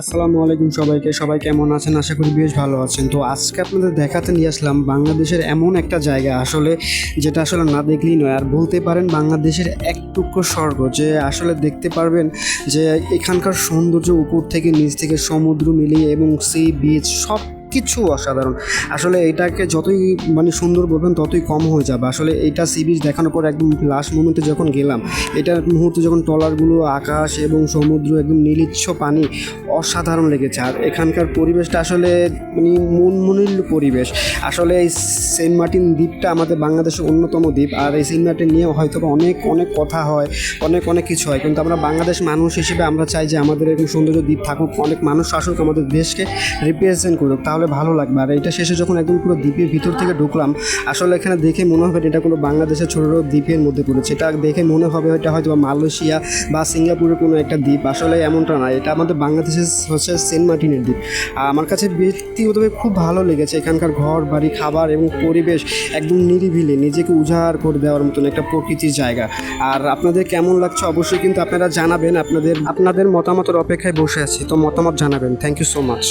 আসসালামু আলাইকুম সবাইকে। সবাই কেমন আছেন? আশা করি বেশ ভালো আছেন। তো আজকে আপনাদের দেখাতে নিয়ে আসলাম বাংলাদেশের এমন একটা জায়গা যেটা আসলে না দেখলেই নয়, আর বলতে পারেন বাংলাদেশের এক টুকরো স্বর্গ, যে আসলে দেখতে পারবেন যে এখানকার সৌন্দর্য উপর থেকে নিচ থেকে সমুদ্র মিলিয়ে এবং সি বিচ সব কিছু অসাধারণ। আসলে এটাকে যতই সুন্দর বলবেন ততই কম হয়ে যাবে। আসলে এইটা সি বিচ দেখানোর পর একদম লাস্ট মোমেন্টে যখন গেলাম, এটার মুহূর্তে যখন ট্রলারগুলো, আকাশ এবং সমুদ্র, একদম নীলিচ্ছ পানি, অসাধারণ লেগেছে। আর এখানকার পরিবেশটা আসলে মনমুগ্ধ পরিবেশ। আসলে এই সেন্ট মার্টিন দ্বীপটা আমাদের বাংলাদেশের অন্যতম দ্বীপ, আর এই সেন্ট মার্টিন নিয়ে হয়তো অনেক অনেক কথা হয়, অনেক কিছু হয়, কিন্তু আমরা বাংলাদেশ মানুষ হিসেবে আমরা চাই যে আমাদের এরকম সৌন্দর্য দ্বীপ থাকুক, অনেক মানুষ আসুক, আমাদের দেশকে রিপ্রেজেন্ট করুক, তাহলে ভালো লাগবে। আর এটা শেষে যখন একদম পুরো দ্বীপের ভিতর থেকে ঢুকলাম, আসলে এখানে দেখে মনে হবে এটা কোনো বাংলাদেশের ছোটো দ্বীপের মধ্যে পড়েছে। এটা দেখে মনে হবে এটা হয়তো মালয়েশিয়া বা সিঙ্গাপুরের কোনো একটা দ্বীপ। আসলে এমনটা না, এটা আমাদের বাংলাদেশের হচ্ছে সেন্ট মার্টিনের দ্বীপ। আমার কাছে ব্যক্তিগতভাবে খুব ভালো লেগেছে এখানকার ঘর বাড়ি, খাবার এবং পরিবেশ একদম নিরিবিলি, নিজেকে উজাড় করে দেওয়ার মতন একটা প্রকৃতির জায়গা। আর আপনাদের কেমন লাগছে অবশ্যই কিন্তু আপনারা জানাবেন। আপনাদের মতামতের অপেক্ষায় বসে আছি, তো মতামত জানাবেন। Thank you so much.